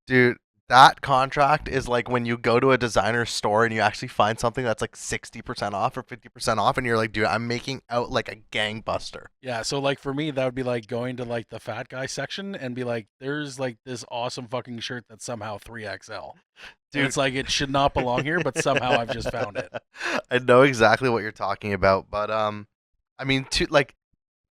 Dude, that contract is like when you go to a designer store and you actually find something that's like 60% off or 50% off, and you're like, dude, I'm making out like a gangbuster. Yeah, so like for me, that would be like going to like the fat guy section and be like, there's like this awesome fucking shirt that's somehow 3XL. And Dude. it's like it should not belong here, but somehow I've just found it. I know exactly what you're talking about, but I mean, to like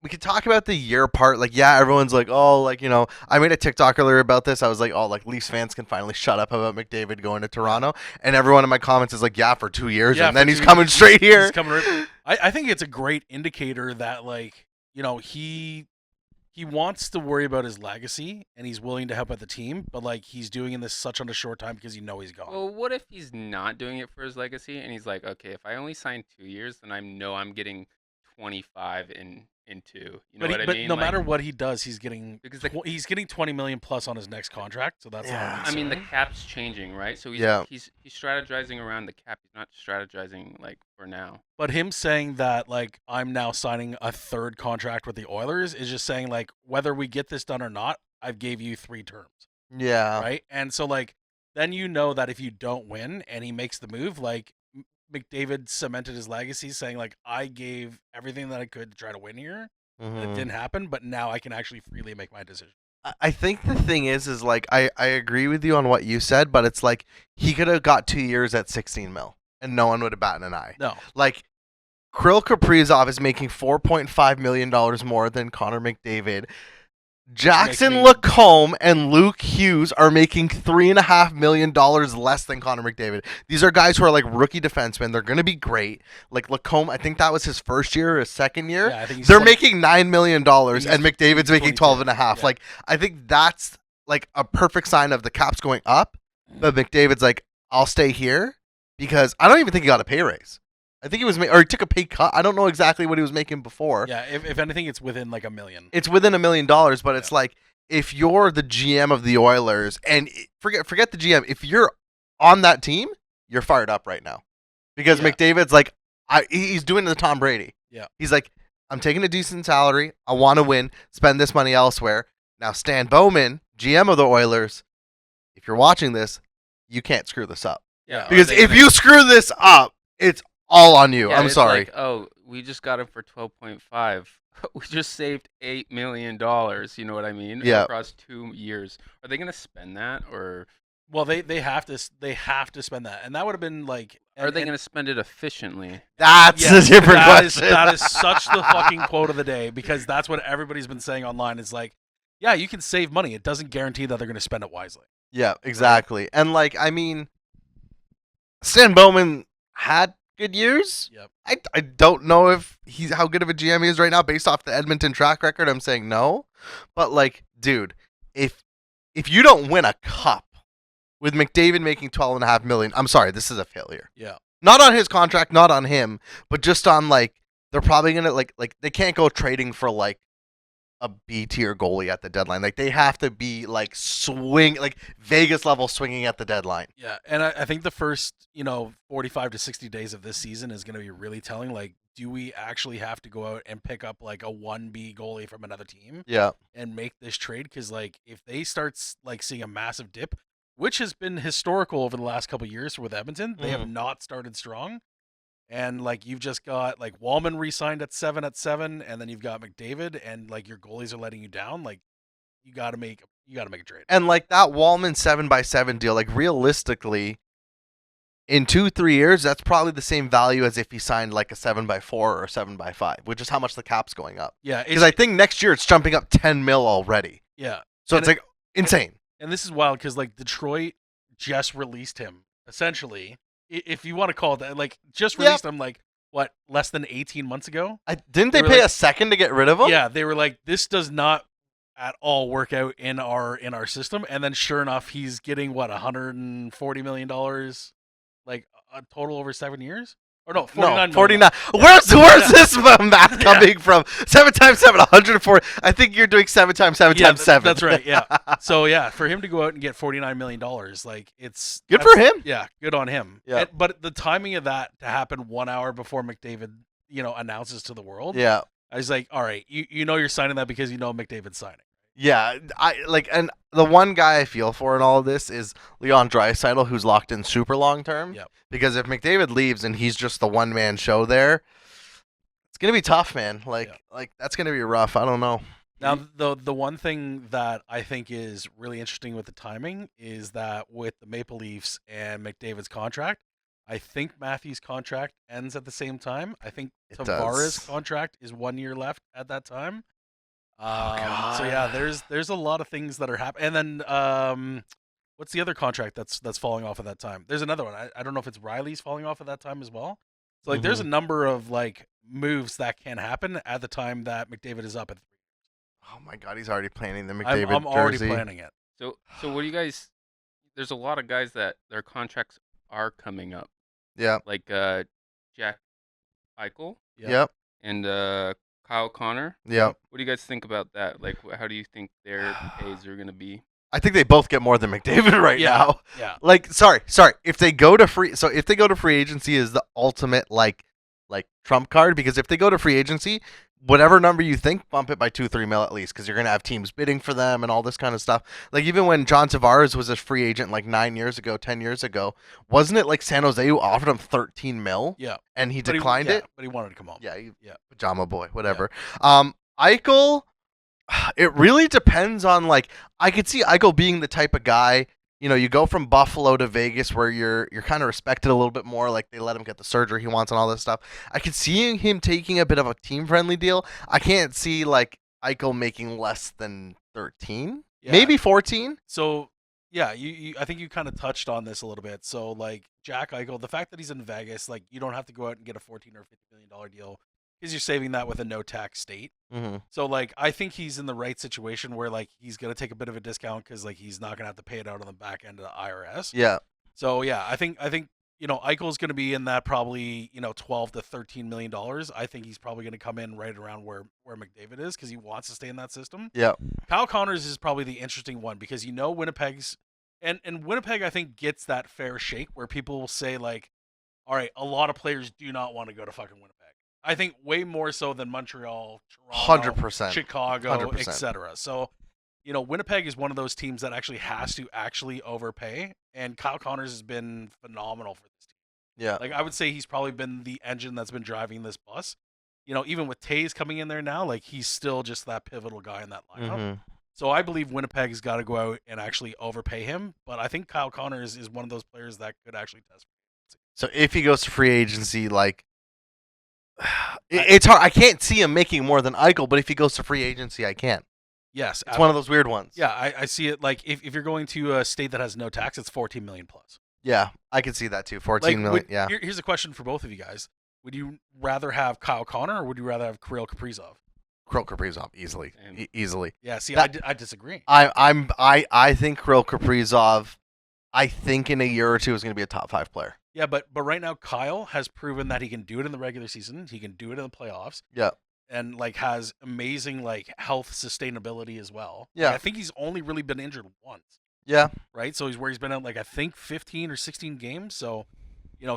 we could talk about the year part. Like, yeah, everyone's like, oh, like, I made a TikTok earlier about this. I was like, oh, like, Leafs fans can finally shut up about McDavid going to Toronto. And everyone in my comments is like, yeah, for 2 years. Yeah, And for then he's two, coming straight he's here. coming. I think it's a great indicator that like he wants to worry about his legacy and he's willing to help out the team, but like he's doing in this such on a short time because he's gone. Well, what if he's not doing it for his legacy and he's like, okay, if I only sign 2 years, then I know I'm getting 25 in two. You know what I But mean? no Like, matter what he does, he's getting because he's getting 20 million plus on his next contract, so that's Yeah. not I mean, the absurd. cap's changing, right? So Yeah. he's strategizing around the cap. He's not strategizing like for now. But him saying that like I'm now signing a third contract with the Oilers is just saying like whether we get this done or not, I've gave you 3 terms, Yeah. right? And so like then you know that if you don't win and he makes the move, like McDavid cemented his legacy, saying like I gave everything that I could to try to win here. And it Mhm. didn't happen, but now I can actually freely make my decision. I think the thing is like, I agree with you on what you said, but it's like he could have got 2 years at 16 mil and no one would have batted an eye. No, Like, Kirill Kaprizov is making $4.5 million more than Connor McDavid. Jackson me- Lacombe and Luke Hughes are making $3.5 million less than Connor McDavid. These are guys who are like rookie defensemen. They're going to be great. Like Lacombe, I think that was his first year or his second year. yeah, I think he's They're 20 making $9 million and McDavid's making 22. 12 and a half. Yeah. Like, I think that's like a perfect sign of the cap's going up. But McDavid's like, I'll stay here because I don't even think he got a pay raise. I think he was, or he took a pay cut. I don't know exactly what he was making before. Yeah, if anything, it's within like $1 million. It's within $1 million, but it's like if you're the GM of the Oilers, and forget the GM, if you're on that team, you're fired up right now because Yeah. McDavid's like, he's doing the Tom Brady. Yeah. He's like, I'm taking a decent salary. I want to win. Spend this money elsewhere. Now, Stan Bowman, GM of the Oilers, if you're watching this, you can't screw this up. Yeah. are Because they if gonna- you screw this up, it's all on you. Yeah, I'm it's sorry. Like, oh, we just got him for 12.5. We just saved $8 million. You know what I mean? Yeah. Across 2 years, are they gonna spend that, or Well, they have to spend that, and that would have been like. are they gonna spend it efficiently? That's Yeah, a different question. that is such the fucking quote of the day because that's what everybody's been saying online. Is like, yeah, you can save money. It doesn't guarantee that they're going to spend it wisely. Yeah, exactly. And like, I mean, Stan Bowman had good years. Yep. I don't know if he's how good of a GM he is right now based off the Edmonton track record. I'm saying no. But like, dude, if you don't win a cup with McDavid making 12.5 million, I'm sorry, this is a failure. Yeah. Not on his contract, not on him, but just on like they're probably gonna like they can't go trading for like a B tier goalie at the deadline. Like they have to be like like Vegas level swinging at the deadline. Yeah, and I think the first 45 to 60 days of this season is going to be really telling. Like, do we actually have to go out and pick up like a 1B goalie from another team Yeah. and make this trade? Because like if they start like seeing a massive dip, which has been historical over the last couple of years with Edmonton, they have not started strong. And like you've just got like Wallman re-signed at 7, and then you've got McDavid, and like your goalies are letting you down. Like you got to make a trade. And like that Wallman 7x7 deal, like realistically, in 2-3 years, that's probably the same value as if he signed like a 7x4 or a 7x5, which is how much the cap's going up. Yeah, Because I think next year it's jumping up 10 mil already. yeah, So And it's like insane. and this is wild because like Detroit just released him essentially. If you want to call it that, like just released him like what, less than 18 months ago? Didn't They they were pay like- a second to get rid of him? Yeah, they were like, this does not at all work out in our system. And then sure enough, he's getting what, $140 million, like a total over 7 years? Or no, 49 million. 49. Where's Yeah. this math coming from? 7 times 7, 140. I think you're doing 7 times 7 Yeah, times 7. that's right. Yeah. So yeah, for him to go out and get $49 million, like it's Good for that's- him. Yeah, good on him. Yeah. But the timing of that to happen 1 hour before McDavid, announces to the world. Yeah. I was like, all right, you know you're signing that because you know McDavid's signing. Yeah, and the one guy I feel for in all of this is Leon Draisaitl, who's locked in super long term. Yep. Because if McDavid leaves and he's just the one man show there, it's gonna be tough, man. Like that's gonna be rough. I don't know. Now, the one thing that I think is really interesting with the timing is that with the Maple Leafs and McDavid's contract, I think Matthews' contract ends at the same time. I think It Tavares' does. contract is 1 year left at that time. God. So yeah, there's a lot of things that are happening. And then what's the other contract that's falling off at that time? There's another one. I don't know if it's Riley's falling off at that time as well. So like there's a number of like moves that can happen at the time that McDavid is up at. Oh my God, he's already planning the I'm McDavid already jersey. planning it. So what do you guys? There's a lot of guys that their contracts are coming up, Yeah. like Jack Eichel Yep. and Kyle Connor. Yep. What do you guys think about that? Like, how do you think their pays are gonna be? I think they both get more than McDavid right now. Yeah. Like, sorry. If they go to free agency is the ultimate like trump card, because if they go to free agency, whatever number you think, bump it by 2-3 mil at least, because you're gonna have teams bidding for them and all this kind of stuff. Like even when John Tavares was a free agent like 10 years ago, wasn't it like San Jose who offered him 13 mil? Yeah. And he declined it. But he wanted to come home. Yeah. Yeah. Pajama boy, whatever. Eichel, it really depends on like I could see Eichel being the type of guy. You know, you go from Buffalo to Vegas where you're kind of respected a little bit more. Like they let him get the surgery he wants and all this stuff. I could see him taking a bit of a team friendly deal. I can't see like Eichel making less than 13, Yeah. maybe 14. So yeah, I think you kind of touched on this a little bit. So like Jack Eichel, the fact that he's in Vegas, like you don't have to go out and get a $14 or $50 million deal because you're saving that with a no tax state. Mm-hmm. So like I think he's in the right situation where like he's gonna take a bit of a discount because like he's not gonna have to pay it out on the back end of the IRS. Yeah. So yeah, I think Eichel's gonna be in that probably 12 to $13 million. I think he's probably gonna come in right around where McDavid is because he wants to stay in that system. Yeah. Kyle Connors is probably the interesting one because Winnipeg's and Winnipeg I think gets that fair shake where people will say like, all right, a lot of players do not want to go to fucking Winnipeg. I think way more so than Montreal, Toronto, 100%. Chicago, 100%. etc. So, Winnipeg is one of those teams that actually has to actually overpay, and Kyle Connors has been phenomenal for this team. Yeah. Like I would say he's probably been the engine that's been driving this bus. Even with Tays coming in there now, like he's still just that pivotal guy in that lineup. Mm-hmm. So I believe Winnipeg's got to go out and actually overpay him, but I think Kyle Connors is one of those players that could actually test. So if he goes to free agency, like it's hard. I can't see him making more than Eichel, but if he goes to free agency, I can. Yes, It's one of those weird ones. Yeah, I see it. Like if you're going to a state that has no tax, it's 14 million plus. Yeah, I can see that too. 14 million. Yeah. Here's a question for both of you guys: would you rather have Kyle Connor or would you rather have Kirill Kaprizov? Kirill Kaprizov easily, easily. Yeah. See, That- I disagree. I think Kirill Kaprizov. I think in a year or two is going to be a top 5 player. Yeah, but right now Kyle has proven that he can do it in the regular season. He can do it in the playoffs. Yeah. And like has amazing like health sustainability as well. Yeah. Like, I think he's only really been injured once. Yeah. Right. So he's been out like I think 15 or 16 games. So,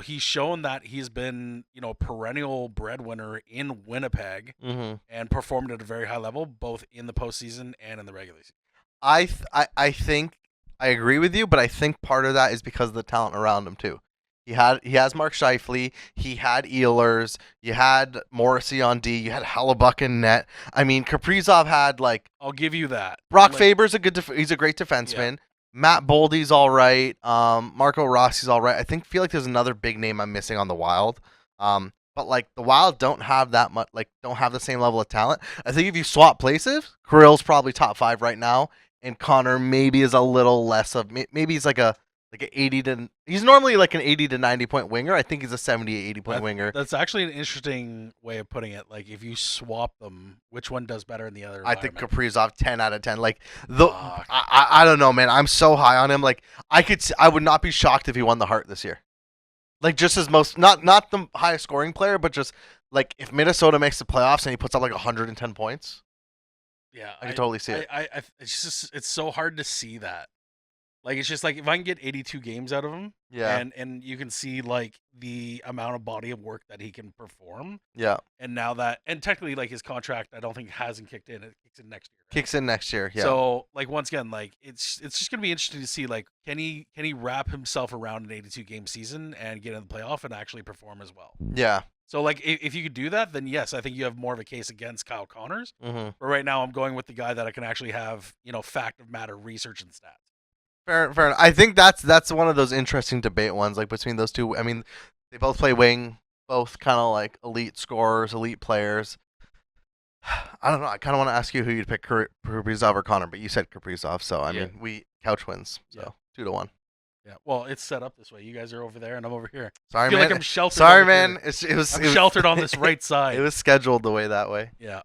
he's shown that he's been a perennial breadwinner in Winnipeg Mm-hmm. and performed at a very high level both in the postseason and in the regular season. I think I agree with you, but I think part of that is because of the talent around him too. He has Mark Scheifele. He had Ehlers. You had Morrissey on D. You had Hellebuck in net. I mean, Kaprizov had like I'll give you that. Brock Like, Faber's he's a great defenseman. Matt Boldy's all right. Marco Rossi's all right. Feel like there's another big name I'm missing on the Wild. But like the Wild don't have that much, like don't have the same level of talent. I think if you swap places, Kirill's probably top 5 right now, and Connor maybe is a little less of maybe he's like an 80 to he's normally like an 80 to 90 point winger. I think he's a 70 80 point winger. That's actually an interesting way of putting it. Like if you swap them, which one does better in the other? I think environment? Kaprizov 10 out of 10. Like Fuck. I don't know, man. I'm so high on him. Like I would not be shocked if he won the Hart this year. Like just as not the highest scoring player, but just like if Minnesota makes the playoffs and he puts up like 110 points. Yeah, I can totally see it. It's so hard to see that. Like it's just like if I can get 82 games out of him, Yeah. and you can see like the amount of body of work that he can perform, Yeah. and now that and technically like his contract I don't think hasn't kicked in. It kicks in next year. Right? Kicks in next year. Yeah. So like once again, like it's just gonna be interesting to see like can he wrap himself around an 82 game season and get in the playoff and actually perform as well. Yeah. So like if you could do that, then yes, I think you have more of a case against Kyle Connors. Mm-hmm. But right now I'm going with the guy that I can actually have fact of matter research and stats. Fair enough. I think that's one of those interesting debate ones, like between those two. I mean, they both play wing, both kind of like elite scorers, elite players. I don't know. I kind of want to ask you who you'd pick, Kaprizov or Connor, but you said Kaprizov, so I mean, we couch wins, so 2-1. Yeah. Well, it's set up this way. You guys are over there, and I'm over here. Sorry, I feel man. like I'm sheltered. Sorry, over man. here. It was I'm sheltered on this right side. It was scheduled the way that way. Yeah.